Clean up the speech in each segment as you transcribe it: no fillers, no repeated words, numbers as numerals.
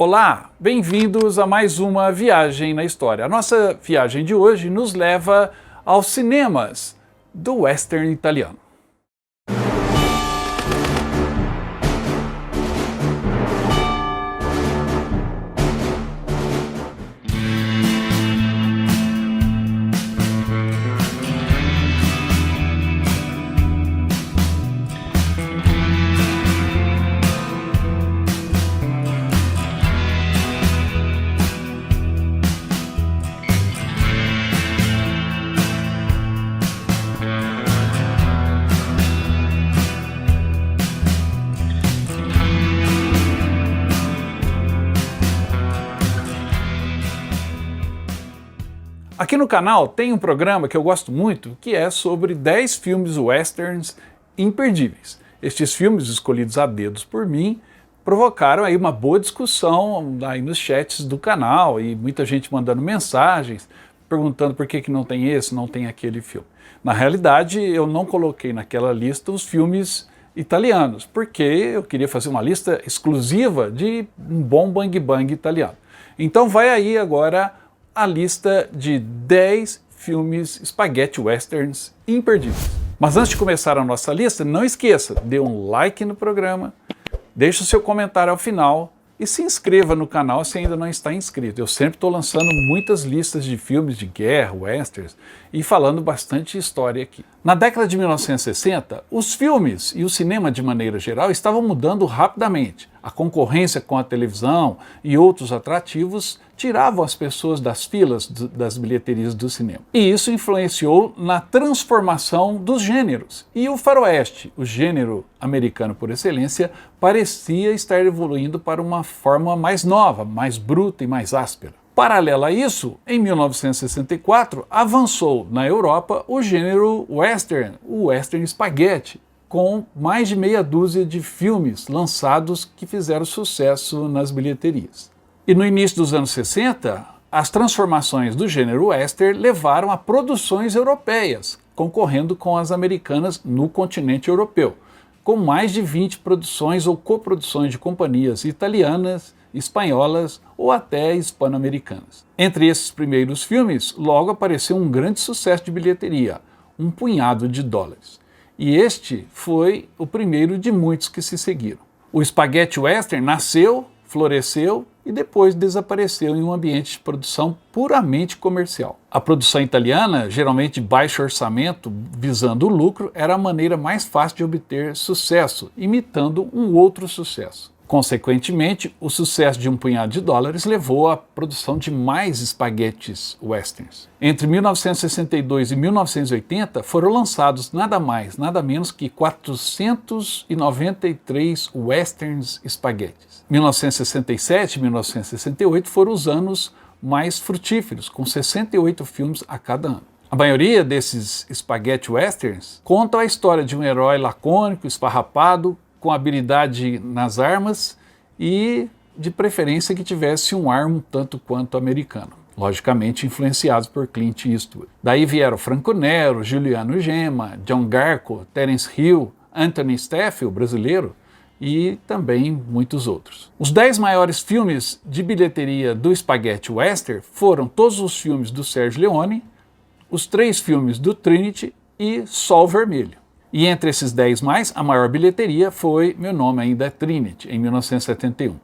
Olá, bem-vindos a mais uma viagem na história. A nossa viagem de hoje nos leva aos cinemas do western italiano. Aqui no canal tem um programa que eu gosto muito, que é sobre 10 filmes westerns imperdíveis. Estes filmes, escolhidos a dedos por mim, provocaram aí uma boa discussão aí nos chats do canal e muita gente mandando mensagens, perguntando por que não tem esse, não tem aquele filme. Na realidade, eu não coloquei naquela lista os filmes italianos, porque eu queria fazer uma lista exclusiva de um bom bang bang italiano. Então vai aí agora a lista de 10 filmes spaghetti westerns imperdíveis. Mas antes de começar a nossa lista, não esqueça, dê um like no programa, deixe o seu comentário ao final e se inscreva no canal se ainda não está inscrito. Eu sempre estou lançando muitas listas de filmes de guerra, westerns, e falando bastante história aqui. Na década de 1960, os filmes e o cinema de maneira geral estavam mudando rapidamente. A concorrência com a televisão e outros atrativos tiravam as pessoas das filas das bilheterias do cinema. E isso influenciou na transformação dos gêneros. E o faroeste, o gênero americano por excelência, parecia estar evoluindo para uma forma mais nova, mais bruta e mais áspera. Paralelo a isso, em 1964, avançou na Europa o gênero western, o western spaghetti, com mais de meia dúzia de filmes lançados que fizeram sucesso nas bilheterias. E no início dos anos 60, as transformações do gênero western levaram a produções europeias, concorrendo com as americanas no continente europeu, com mais de 20 produções ou coproduções de companhias italianas, espanholas ou até hispano-americanas. Entre esses primeiros filmes, logo apareceu um grande sucesso de bilheteria, Um Punhado de Dólares. E este foi o primeiro de muitos que se seguiram. O spaghetti western nasceu, floresceu e depois desapareceu em um ambiente de produção puramente comercial. A produção italiana, geralmente de baixo orçamento, visando o lucro, era a maneira mais fácil de obter sucesso, imitando um outro sucesso. Consequentemente, o sucesso de Um Punhado de Dólares levou à produção de mais espaguetes westerns. Entre 1962 e 1980 foram lançados nada mais, nada menos que 493 westerns espaguetes. 1967 e 1968 foram os anos mais frutíferos, com 68 filmes a cada ano. A maioria desses spaghetti westerns contam a história de um herói lacônico, esfarrapado, com habilidade nas armas e, de preferência, que tivesse um ar um tanto quanto americano. Logicamente influenciados por Clint Eastwood. Daí vieram Franco Nero, Giuliano Gemma, John Garco, Terence Hill, Anthony Steffel, brasileiro, e também muitos outros. Os 10 maiores filmes de bilheteria do spaghetti western foram todos os filmes do Sergio Leone, os 3 filmes do Trinity e Sol Vermelho. E entre esses 10 mais, a maior bilheteria foi Meu Nome Ainda é Trinity, em 1971.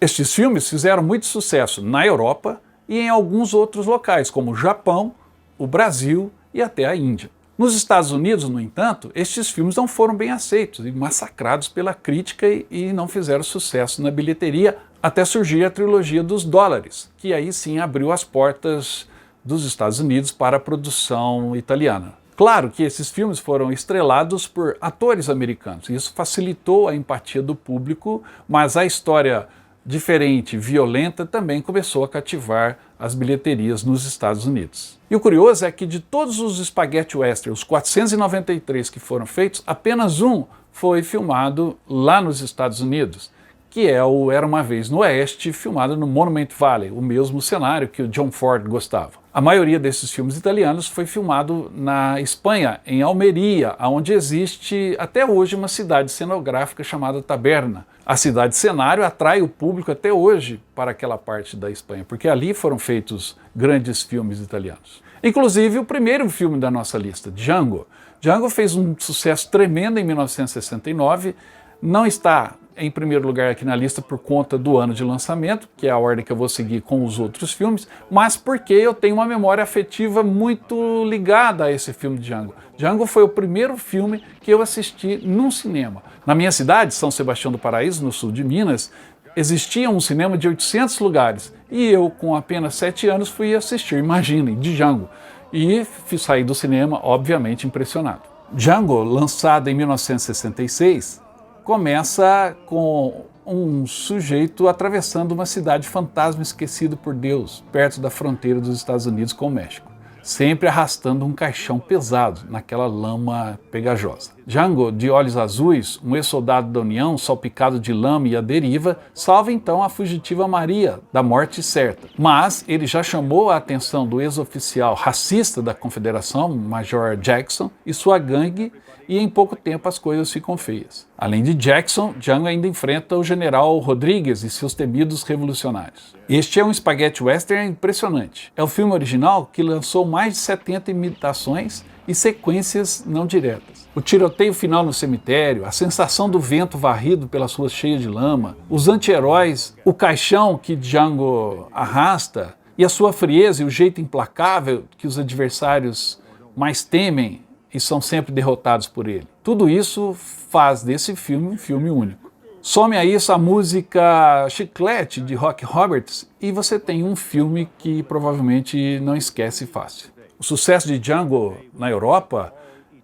Estes filmes fizeram muito sucesso na Europa e em alguns outros locais, como o Japão, o Brasil e até a Índia. Nos Estados Unidos, no entanto, estes filmes não foram bem aceitos e massacrados pela crítica e não fizeram sucesso na bilheteria, até surgir a trilogia dos dólares, que aí sim abriu as portas dos Estados Unidos para a produção italiana. Claro que esses filmes foram estrelados por atores americanos, e isso facilitou a empatia do público, mas a história diferente, violenta, também começou a cativar as bilheterias nos Estados Unidos. E o curioso é que de todos os spaghetti western, os 493 que foram feitos, apenas um foi filmado lá nos Estados Unidos, que é o Era Uma Vez no Oeste, filmado no Monument Valley, o mesmo cenário que o John Ford gostava. A maioria desses filmes italianos foi filmado na Espanha, em Almeria, onde existe até hoje uma cidade cenográfica chamada Taberna. A cidade cenário atrai o público até hoje para aquela parte da Espanha, porque ali foram feitos grandes filmes italianos. Inclusive o primeiro filme da nossa lista, Django. Django fez um sucesso tremendo em 1969, não está em primeiro lugar aqui na lista por conta do ano de lançamento, que é a ordem que eu vou seguir com os outros filmes, mas porque eu tenho uma memória afetiva muito ligada a esse filme Django. Django foi o primeiro filme que eu assisti num cinema. Na minha cidade, São Sebastião do Paraíso, no sul de Minas, existia um cinema de 800 lugares e eu, com apenas 7 anos, fui assistir, imaginem, Django. E saí do cinema, obviamente, impressionado. Django, lançado em 1966, começa com um sujeito atravessando uma cidade fantasma esquecido por Deus, perto da fronteira dos Estados Unidos com o México, sempre arrastando um caixão pesado naquela lama pegajosa. Django, de olhos azuis, um ex-soldado da União, salpicado de lama e à deriva, salva então a fugitiva Maria da morte certa. Mas ele já chamou a atenção do ex-oficial racista da Confederação, Major Jackson, e sua gangue, e em pouco tempo as coisas ficam feias. Além de Jackson, Django ainda enfrenta o general Rodrigues e seus temidos revolucionários. Este é um spaghetti western impressionante. É o filme original que lançou mais de 70 imitações e sequências não diretas. O tiroteio final no cemitério, a sensação do vento varrido pelas ruas cheias de lama, os anti-heróis, o caixão que Django arrasta e a sua frieza e o jeito implacável que os adversários mais temem e são sempre derrotados por ele. Tudo isso faz desse filme um filme único. Some a isso a música Chiclete, de Rock Roberts, e você tem um filme que provavelmente não esquece fácil. O sucesso de Django na Europa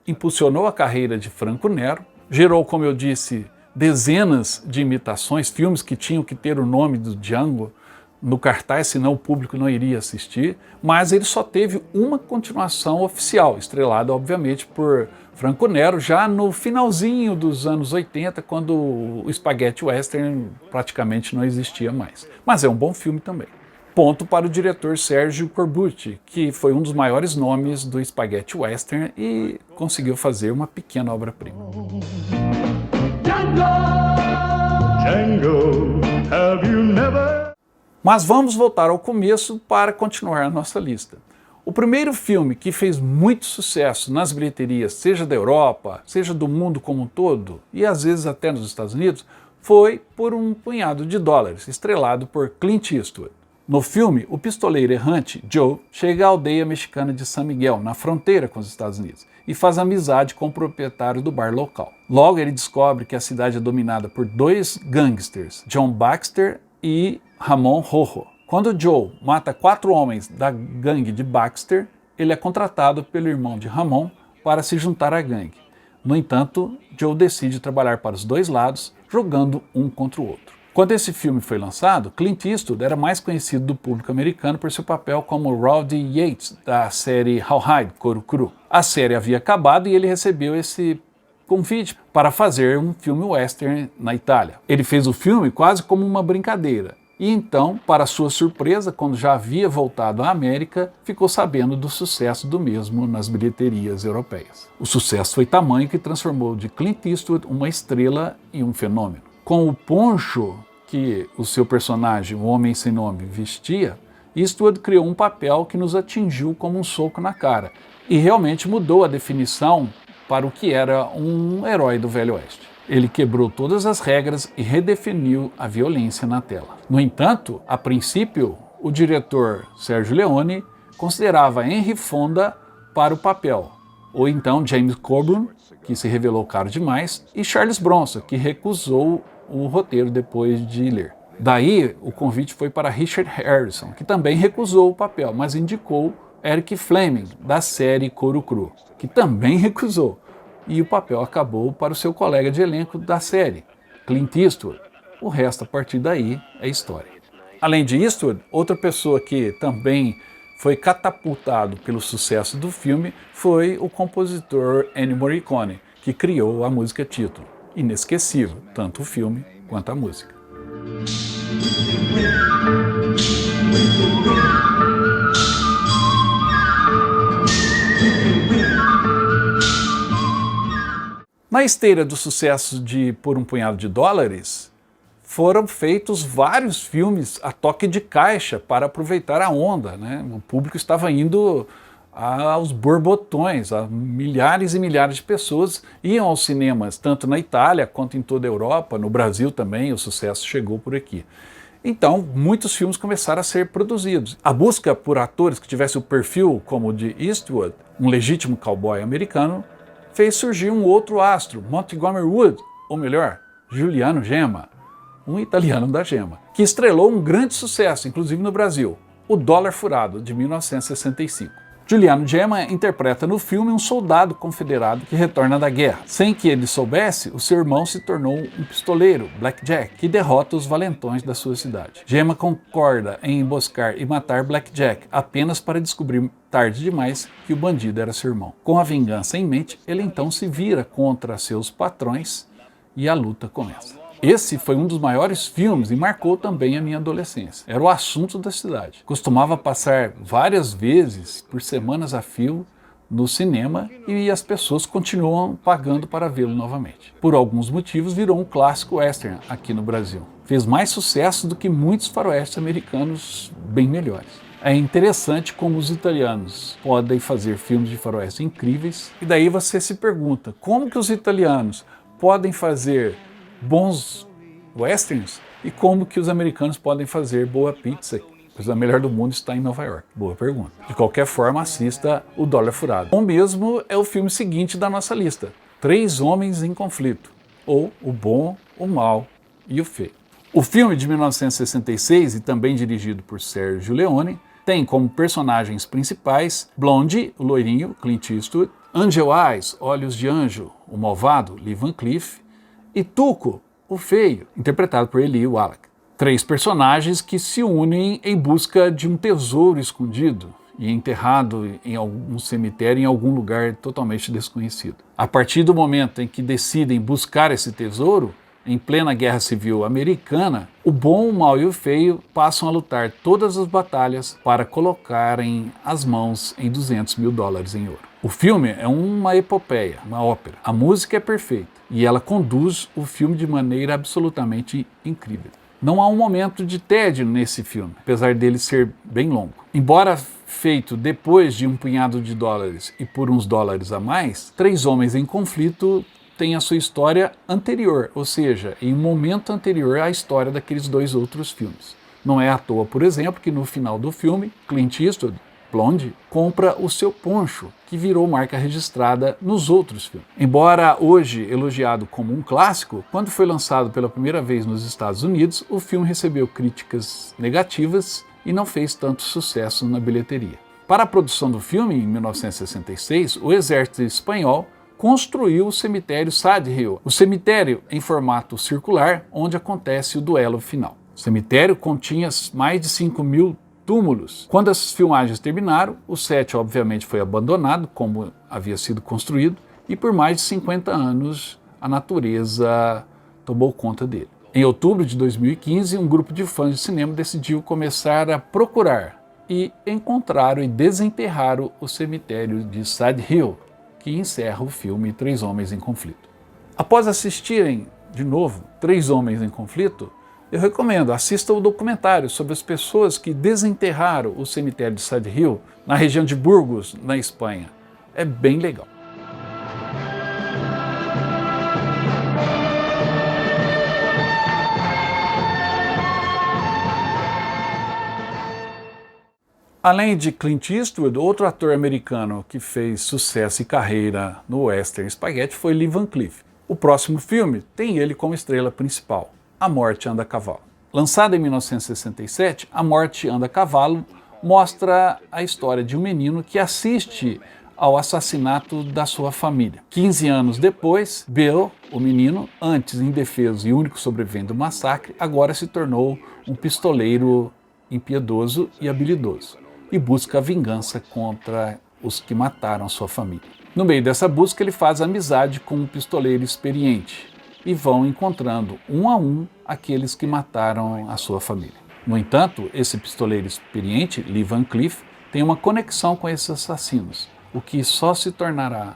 impulsionou a carreira de Franco Nero, gerou, como eu disse, dezenas de imitações, filmes que tinham que ter o nome do Django no cartaz, senão o público não iria assistir, mas ele só teve uma continuação oficial, estrelada obviamente por Franco Nero, já no finalzinho dos anos 80, quando o spaghetti western praticamente não existia mais. Mas é um bom filme também. Ponto para o diretor Sergio Corbucci, que foi um dos maiores nomes do spaghetti western e conseguiu fazer uma pequena obra-prima. Django, have you never... Mas vamos voltar ao começo para continuar a nossa lista. O primeiro filme que fez muito sucesso nas bilheterias, seja da Europa, seja do mundo como um todo, e às vezes até nos Estados Unidos, foi Por um Punhado de Dólares, estrelado por Clint Eastwood. No filme, o pistoleiro errante, Joe, chega à aldeia mexicana de San Miguel, na fronteira com os Estados Unidos, e faz amizade com o proprietário do bar local. Logo ele descobre que a cidade é dominada por 2 gangsters, John Baxter e Ramon Rojo. Quando Joe mata 4 homens da gangue de Baxter, ele é contratado pelo irmão de Ramon para se juntar à gangue. No entanto, Joe decide trabalhar para os 2 lados, jogando um contra o outro. Quando esse filme foi lançado, Clint Eastwood era mais conhecido do público americano por seu papel como Rowdy Yates, da série Rawhide, Couro Cru. A série havia acabado e ele recebeu esse convite para fazer um filme western na Itália. Ele fez o filme quase como uma brincadeira. E então, para sua surpresa, quando já havia voltado à América, ficou sabendo do sucesso do mesmo nas bilheterias europeias. O sucesso foi tamanho que transformou de Clint Eastwood uma estrela e um fenômeno. Com o poncho que o seu personagem, o Homem Sem Nome, vestia, Eastwood criou um papel que nos atingiu como um soco na cara e realmente mudou a definição para o que era um herói do Velho Oeste. Ele quebrou todas as regras e redefiniu a violência na tela. No entanto, a princípio, o diretor Sergio Leone considerava Henry Fonda para o papel, ou então James Coburn, que se revelou caro demais, e Charles Bronson, que recusou o roteiro depois de ler. Daí, o convite foi para Richard Harrison, que também recusou o papel, mas indicou Eric Fleming, da série Couro Cru, que também recusou. E o papel acabou para o seu colega de elenco da série, Clint Eastwood. O resto, a partir daí, é história. Além de Eastwood, outra pessoa que também foi catapultado pelo sucesso do filme foi o compositor Ennio Morricone, que criou a música título. Inesquecível, tanto o filme quanto a música. Na esteira do sucesso de Por um Punhado de Dólares, foram feitos vários filmes a toque de caixa para aproveitar a onda, né? O público estava indo aos borbotões, milhares e milhares de pessoas iam aos cinemas, tanto na Itália quanto em toda a Europa, no Brasil também, o sucesso chegou por aqui. Então, muitos filmes começaram a ser produzidos. A busca por atores que tivessem o perfil como o de Eastwood, um legítimo cowboy americano, fez surgir um outro astro, Montgomery Wood, ou melhor, Giuliano Gemma, um italiano da Gemma, que estrelou um grande sucesso, inclusive no Brasil, O Dólar Furado, de 1965. Giuliano Gemma interpreta no filme um soldado confederado que retorna da guerra. Sem que ele soubesse, o seu irmão se tornou um pistoleiro, Blackjack, que derrota os valentões da sua cidade. Gemma concorda em emboscar e matar Blackjack apenas para descobrir tarde demais que o bandido era seu irmão. Com a vingança em mente, ele então se vira contra seus patrões e a luta começa. Esse foi um dos maiores filmes e marcou também a minha adolescência. Era o assunto da cidade. Costumava passar várias vezes por semanas a fio no cinema e as pessoas continuam pagando para vê-lo novamente. Por alguns motivos virou um clássico western aqui no Brasil. Fez mais sucesso do que muitos faroestes americanos bem melhores. É interessante como os italianos podem fazer filmes de faroeste incríveis e daí você se pergunta, como que os italianos podem fazer bons westerns e como que os americanos podem fazer boa pizza, pois a melhor do mundo está em Nova York? Boa pergunta. De qualquer forma, assista O Dólar Furado. O mesmo é o filme seguinte da nossa lista, Três Homens em Conflito, ou O Bom, o Mal e o Feio. O filme de 1966, e também dirigido por Sergio Leone, tem como personagens principais Blonde, o loirinho, Clint Eastwood, Angel Eyes, Olhos de Anjo, o malvado, Lee Van Cleef, e Tuco, o feio, interpretado por Eli Wallach. Três personagens que se unem em busca de um tesouro escondido e enterrado em algum cemitério em algum lugar totalmente desconhecido. A partir do momento em que decidem buscar esse tesouro, em plena Guerra Civil Americana, o bom, o mal e o feio passam a lutar todas as batalhas para colocarem as mãos em $200 mil em ouro. O filme é uma epopeia, uma ópera. A música é perfeita e ela conduz o filme de maneira absolutamente incrível. Não há um momento de tédio nesse filme, apesar dele ser bem longo. Embora feito depois de um punhado de dólares e por uns dólares a mais, Três Homens em Conflito tem a sua história anterior, ou seja, em um momento anterior à história daqueles dois outros filmes. Não é à toa, por exemplo, que no final do filme, Clint Eastwood, Blonde, compra o seu poncho, que virou marca registrada nos outros filmes. Embora hoje elogiado como um clássico, quando foi lançado pela primeira vez nos Estados Unidos, o filme recebeu críticas negativas e não fez tanto sucesso na bilheteria. Para a produção do filme, em 1966, o exército espanhol construiu o cemitério Sad Hill, o cemitério em formato circular onde acontece o duelo final. O cemitério continha mais de 5.000 túmulos. Quando as filmagens terminaram, o set obviamente foi abandonado, como havia sido construído, e por mais de 50 anos a natureza tomou conta dele. Em outubro de 2015, um grupo de fãs de cinema decidiu começar a procurar e encontraram e desenterraram o cemitério de Sad Hill, que encerra o filme Três Homens em Conflito. Após assistirem de novo Três Homens em Conflito, eu recomendo, assista o documentário sobre as pessoas que desenterraram o cemitério de Sad Hill na região de Burgos, na Espanha. É bem legal. Além de Clint Eastwood, outro ator americano que fez sucesso e carreira no western spaghetti foi Lee Van Cleef. O próximo filme tem ele como estrela principal, A Morte Anda a Cavalo. Lançado em 1967, A Morte Anda a Cavalo mostra a história de um menino que assiste ao assassinato da sua família. 15 anos depois, Bill, o menino, antes indefeso e único sobrevivente do massacre, agora se tornou um pistoleiro impiedoso e habilidoso e busca a vingança contra os que mataram sua família. No meio dessa busca, ele faz amizade com um pistoleiro experiente, e vão encontrando um a um aqueles que mataram a sua família. No entanto, esse pistoleiro experiente, Lee Van Cleef, tem uma conexão com esses assassinos, o que só se tornará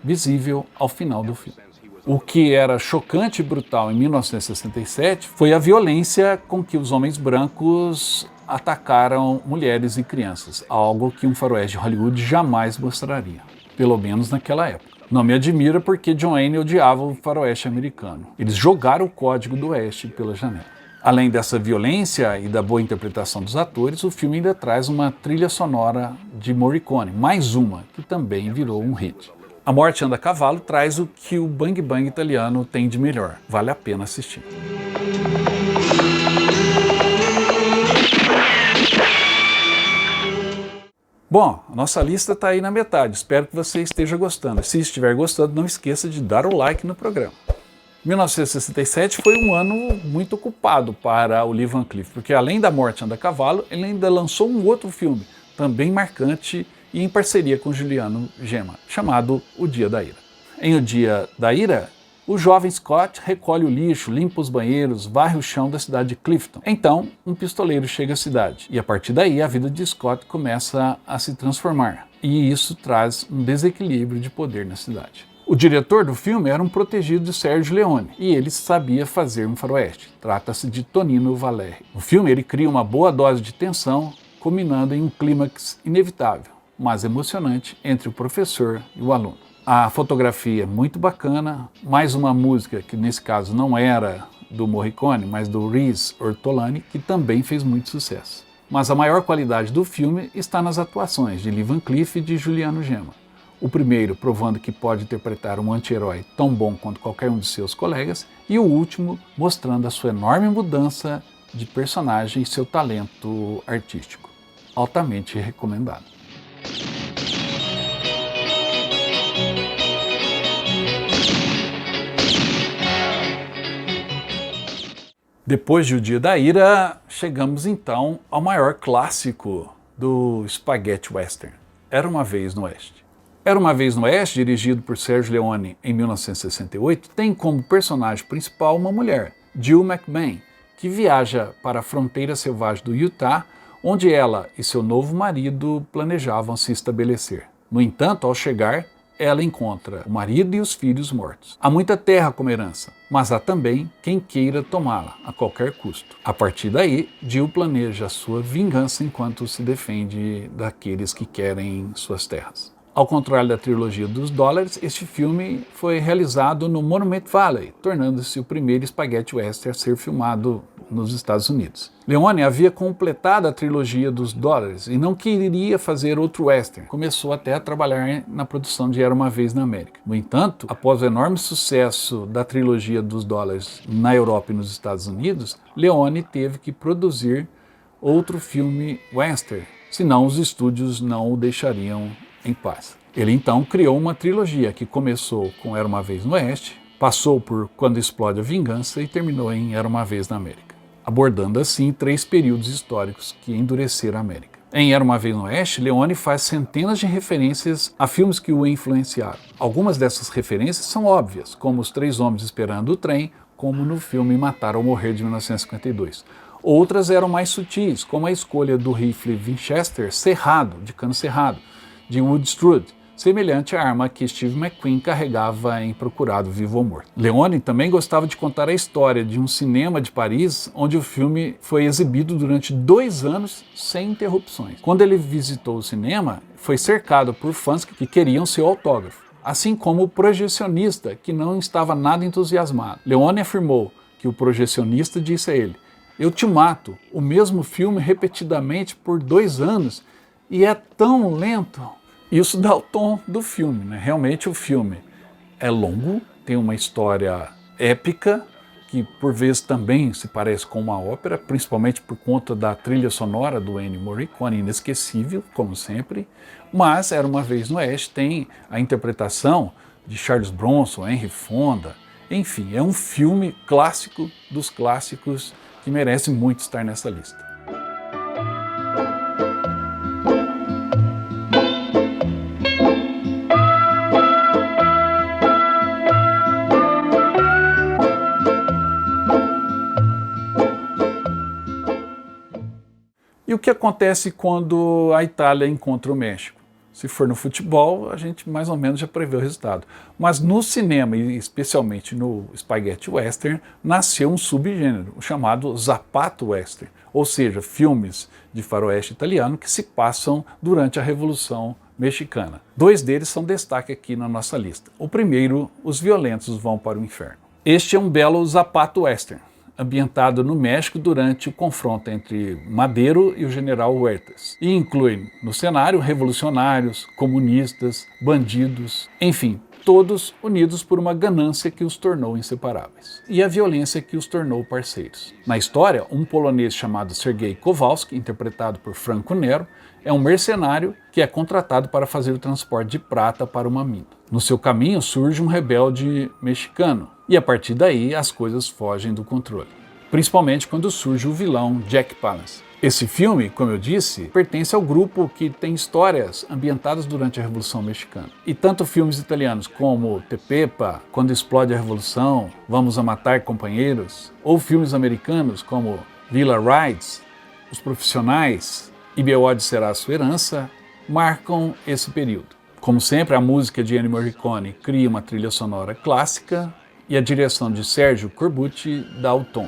visível ao final do filme. O que era chocante e brutal em 1967 foi a violência com que os homens brancos atacaram mulheres e crianças, algo que um faroeste de Hollywood jamais mostraria, pelo menos naquela época. Não me admira porque John Wayne odiava o faroeste americano. Eles jogaram o código do oeste pela janela. Além dessa violência e da boa interpretação dos atores, o filme ainda traz uma trilha sonora de Morricone, mais uma, que também virou um hit. A Morte Anda a Cavalo traz o que o Bang Bang italiano tem de melhor. Vale a pena assistir. Bom, a nossa lista está aí na metade, espero que você esteja gostando. Se estiver gostando, não esqueça de dar o like no programa. 1967 foi um ano muito ocupado para o Lee Van Cleef, porque além da Morte Anda a Cavalo, ele ainda lançou um outro filme, também marcante e em parceria com Juliano Gemma, chamado O Dia da Ira. Em O Dia da Ira, o jovem Scott recolhe o lixo, limpa os banheiros, varre o chão da cidade de Clifton. Então, um pistoleiro chega à cidade e a partir daí a vida de Scott começa a se transformar. E isso traz um desequilíbrio de poder na cidade. O diretor do filme era um protegido de Sergio Leone e ele sabia fazer um faroeste. Trata-se de Tonino Valeri. No filme ele cria uma boa dose de tensão, culminando em um clímax inevitável, mas emocionante entre o professor e o aluno. A fotografia é muito bacana, mais uma música que nesse caso não era do Morricone, mas do Riz Ortolani, que também fez muito sucesso. Mas a maior qualidade do filme está nas atuações de Lee Van Cleef e de Juliano Gemma. O primeiro provando que pode interpretar um anti-herói tão bom quanto qualquer um de seus colegas, e o último mostrando a sua enorme mudança de personagem e seu talento artístico. Altamente recomendado. Depois de O Dia da Ira, chegamos então ao maior clássico do Spaghetti Western, Era Uma Vez no Oeste. Era Uma Vez no Oeste, dirigido por Sergio Leone em 1968, tem como personagem principal uma mulher, Jill McBain, que viaja para a fronteira selvagem do Utah, onde ela e seu novo marido planejavam se estabelecer. No entanto, ao chegar, ela encontra o marido e os filhos mortos. Há muita terra como herança, mas há também quem queira tomá-la a qualquer custo. A partir daí, Jill planeja a sua vingança enquanto se defende daqueles que querem suas terras. Ao contrário da trilogia dos dólares, este filme foi realizado no Monument Valley, tornando-se o primeiro spaghetti western a ser filmado nos Estados Unidos. Leone havia completado a trilogia dos dólares e não queria fazer outro western. Começou até a trabalhar na produção de Era Uma Vez na América. No entanto, após o enorme sucesso da trilogia dos dólares na Europa e nos Estados Unidos, Leone teve que produzir outro filme western, senão os estúdios não o deixariam em paz. Ele então criou uma trilogia que começou com Era Uma Vez no Oeste, passou por Quando Explode a Vingança e terminou em Era Uma Vez na América, abordando assim 3 períodos históricos que endureceram a América. Em Era Uma Vez no Oeste, Leone faz centenas de referências a filmes que o influenciaram. Algumas dessas referências são óbvias, como Os Três Homens Esperando o Trem, como no filme Matar ou Morrer de 1952. Outras eram mais sutis, como a escolha do rifle Winchester cerrado, de cano cerrado, de Wood Strode, semelhante à arma que Steve McQueen carregava em Procurado Vivo ou Morto. Leone também gostava de contar a história de um cinema de Paris onde o filme foi exibido durante 2 anos sem interrupções. Quando ele visitou o cinema, foi cercado por fãs que queriam seu autógrafo, assim como o projecionista, que não estava nada entusiasmado. Leone afirmou que o projecionista disse a ele: "Eu te mato, o mesmo filme repetidamente por 2 anos e é tão lento." Isso dá o tom do filme, né? Realmente o filme é longo, tem uma história épica, que por vezes também se parece com uma ópera, principalmente por conta da trilha sonora do Ennio Morricone, inesquecível, como sempre, mas Era Uma Vez no Oeste tem a interpretação de Charles Bronson, Henry Fonda, enfim, é um filme clássico dos clássicos que merece muito estar nessa lista. E o que acontece quando a Itália encontra o México? Se for no futebol, a gente mais ou menos já prevê o resultado. Mas no cinema, e especialmente no spaghetti western, nasceu um subgênero, o chamado Zapato western, ou seja, filmes de faroeste italiano que se passam durante a Revolução Mexicana. 2 deles são destaque aqui na nossa lista. O primeiro, Os Violentos Vão para o Inferno. Este é um belo Zapato western, ambientado no México durante o confronto entre Madero e o general Huertas, e inclui no cenário revolucionários, comunistas, bandidos, enfim, todos unidos por uma ganância que os tornou inseparáveis, e a violência que os tornou parceiros. Na história, um polonês chamado Sergei Kowalski, interpretado por Franco Nero, é um mercenário que é contratado para fazer o transporte de prata para uma mina. No seu caminho surge um rebelde mexicano, e a partir daí as coisas fogem do controle. Principalmente quando surge o vilão Jack Palance. Esse filme, como eu disse, pertence ao grupo que tem histórias ambientadas durante a Revolução Mexicana. E tanto filmes italianos como Tepepa, Quando Explode a Revolução, Vamos a Matar Companheiros, ou filmes americanos como Villa Rides, Os Profissionais e Beode Será a Sua Herança, marcam esse período. Como sempre, a música de Ennio Morricone cria uma trilha sonora clássica e a direção de Sergio Corbucci dá o tom.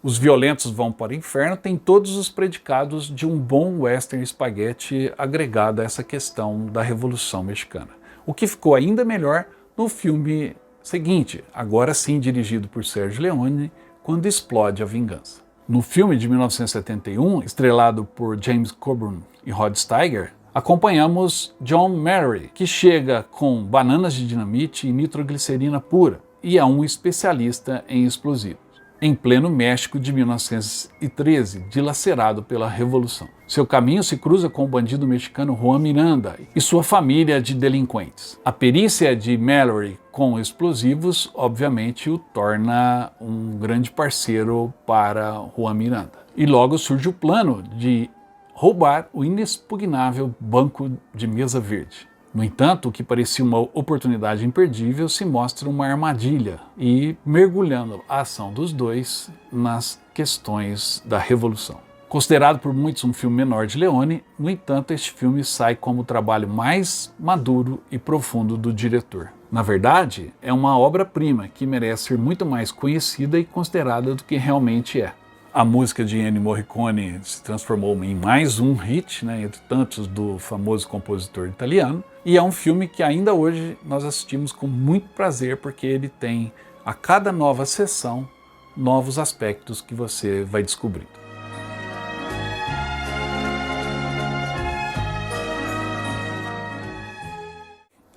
Os Violentos Vão para o Inferno tem todos os predicados de um bom western spaghetti agregado a essa questão da Revolução Mexicana. O que ficou ainda melhor no filme seguinte, agora sim dirigido por Sergio Leone, Quando Explode a Vingança. No filme de 1971, estrelado por James Coburn e Rod Steiger, acompanhamos John Murray, que chega com bananas de dinamite e nitroglicerina pura, e é um especialista em explosivos, em pleno México de 1913, dilacerado pela Revolução. Seu caminho se cruza com o bandido mexicano Juan Miranda e sua família de delinquentes. A perícia de Mallory com explosivos, obviamente, o torna um grande parceiro para Juan Miranda. E logo surge o plano de roubar o inexpugnável Banco de Mesa Verde. No entanto, o que parecia uma oportunidade imperdível se mostra uma armadilha e mergulhando a ação dos dois nas questões da Revolução. Considerado por muitos um filme menor de Leone, no entanto, este filme sai como o trabalho mais maduro e profundo do diretor. Na verdade, é uma obra-prima que merece ser muito mais conhecida e considerada do que realmente é. A música de Ennio Morricone se transformou em mais um hit, entre tantos do famoso compositor italiano, e é um filme que ainda hoje nós assistimos com muito prazer, porque ele tem, a cada nova sessão, novos aspectos que você vai descobrindo.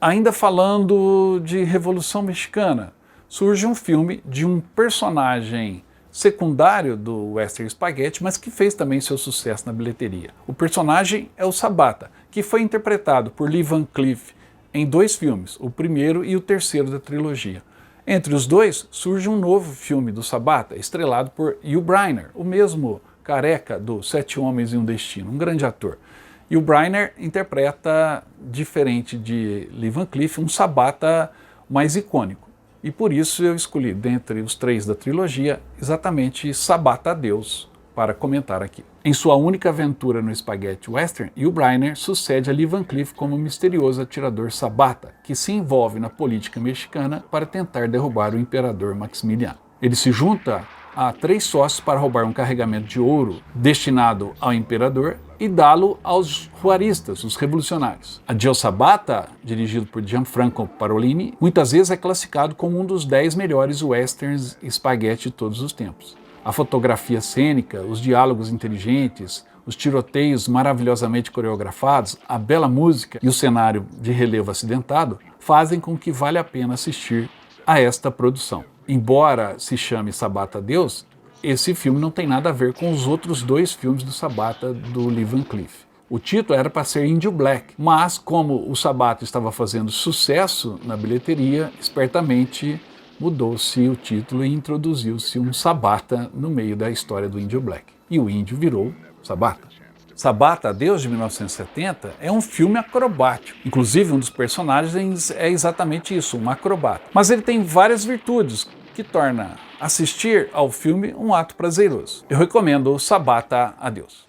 Ainda falando de Revolução Mexicana, surge um filme de um personagem secundário do western spaghetti, mas que fez também seu sucesso na bilheteria. O personagem é o Sabata, que foi interpretado por Lee Van Cleef em 2 filmes, o primeiro e o terceiro da trilogia. Entre os dois, surge um novo filme do Sabata, estrelado por Yul Brynner, o mesmo careca do 7 Homens e um Destino, um grande ator. Yul Brynner interpreta, diferente de Lee Van Cleef, um Sabata mais icônico. E por isso eu escolhi, dentre os 3 da trilogia, exatamente Sabata a Deus, para comentar aqui. Em sua única aventura no spaghetti western, Yul Brynner sucede a Lee Van Cleef como o misterioso atirador Sabata, que se envolve na política mexicana para tentar derrubar o imperador Maximiliano. Ele se junta a 3 sócios para roubar um carregamento de ouro destinado ao imperador e dá-lo aos juaristas, os revolucionários. A Dio Sabata, dirigido por Gianfranco Parolini, muitas vezes é classificado como um dos 10 melhores westerns spaghetti de todos os tempos. A fotografia cênica, os diálogos inteligentes, os tiroteios maravilhosamente coreografados, a bela música e o cenário de relevo acidentado fazem com que vale a pena assistir a esta produção. Embora se chame Sabata a Deus, esse filme não tem nada a ver com os outros 2 filmes do Sabata do Lee Van Cleef. O título era para ser Indio Black, mas como o Sabata estava fazendo sucesso na bilheteria, espertamente mudou-se o título e introduziu-se um Sabata no meio da história do Indio Black. E o índio virou Sabata. Sabata a Deus, de 1970, é um filme acrobático. Inclusive, um dos personagens é exatamente isso, um acrobata. Mas ele tem várias virtudes que torna assistir ao filme um ato prazeroso. Eu recomendo o Sabata a Deus.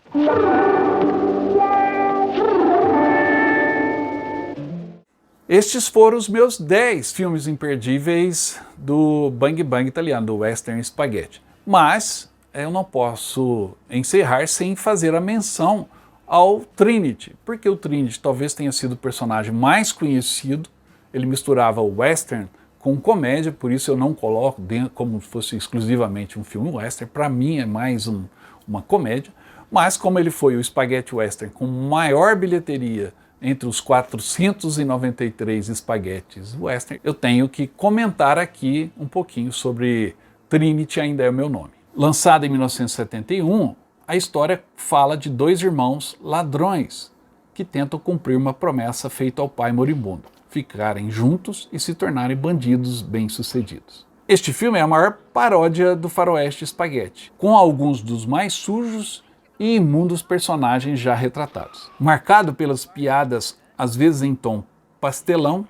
Estes foram os meus 10 filmes imperdíveis do Bang Bang italiano, do Western Spaghetti. Mas eu não posso encerrar sem fazer a menção ao Trinity, porque o Trinity talvez tenha sido o personagem mais conhecido. Ele misturava o western com comédia, por isso eu não coloco dentro como se fosse exclusivamente um filme western. Para mim é mais uma comédia, mas como ele foi o Spaghetti Western com maior bilheteria entre os 493 espaguetes western, eu tenho que comentar aqui um pouquinho sobre Trinity, Ainda é o Meu Nome. Lançada em 1971, a história fala de dois irmãos ladrões que tentam cumprir uma promessa feita ao pai moribundo: ficarem juntos e se tornarem bandidos bem-sucedidos. Este filme é a maior paródia do faroeste spaghetti, com alguns dos mais sujos e imundos personagens já retratados. Marcado pelas piadas, às vezes em tom pastelão,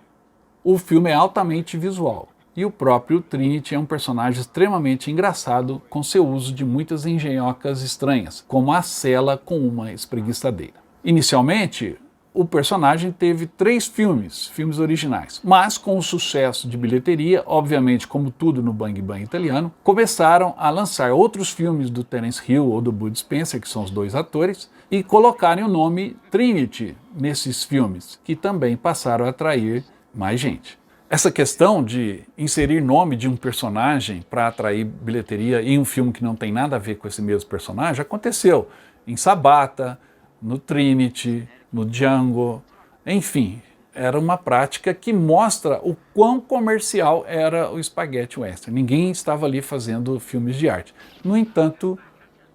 o filme é altamente visual. E o próprio Trinity é um personagem extremamente engraçado, com seu uso de muitas engenhocas estranhas, como a cela com uma espreguiçadeira. Inicialmente, o personagem teve 3 filmes originais, mas com o sucesso de bilheteria, obviamente como tudo no Bang Bang italiano, começaram a lançar outros filmes do Terence Hill ou do Bud Spencer, que são os 2 atores, e colocarem o nome Trinity nesses filmes, que também passaram a atrair mais gente. Essa questão de inserir nome de um personagem para atrair bilheteria em um filme que não tem nada a ver com esse mesmo personagem aconteceu em Sabata, no Trinity, no Django, enfim, era uma prática que mostra o quão comercial era o Spaghetti Western. Ninguém estava ali fazendo filmes de arte. No entanto,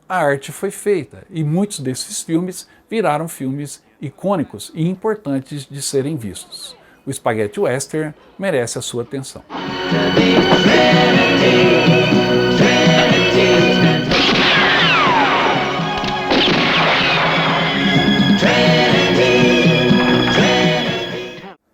a arte foi feita e muitos desses filmes viraram filmes icônicos e importantes de serem vistos. O Spaghetti Western merece a sua atenção.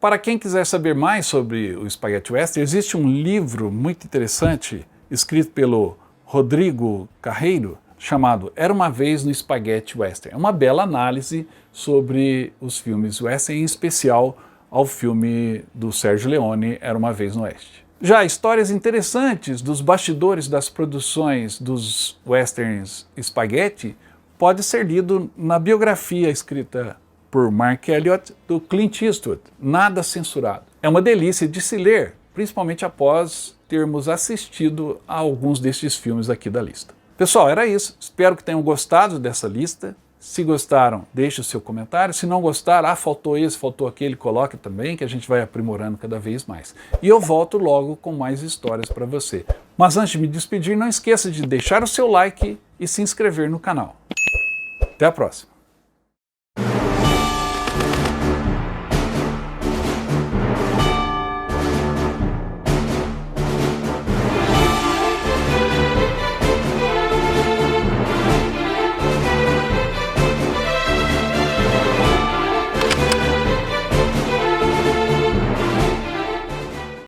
Para quem quiser saber mais sobre o Spaghetti Western, existe um livro muito interessante escrito pelo Rodrigo Carreiro, chamado Era uma Vez no Spaghetti Western. É uma bela análise sobre os filmes western, em especial ao filme do Sérgio Leone, Era uma Vez no Oeste. Já histórias interessantes dos bastidores das produções dos westerns spaghetti pode ser lido na biografia escrita por Mark Elliott do Clint Eastwood, Nada Censurado. É uma delícia de se ler, principalmente após termos assistido a alguns destes filmes aqui da lista. Pessoal, era isso. Espero que tenham gostado dessa lista. Se gostaram, deixe o seu comentário. Se não gostaram, faltou esse, faltou aquele, coloque também, que a gente vai aprimorando cada vez mais. E eu volto logo com mais histórias para você. Mas antes de me despedir, não esqueça de deixar o seu like e se inscrever no canal. Até a próxima!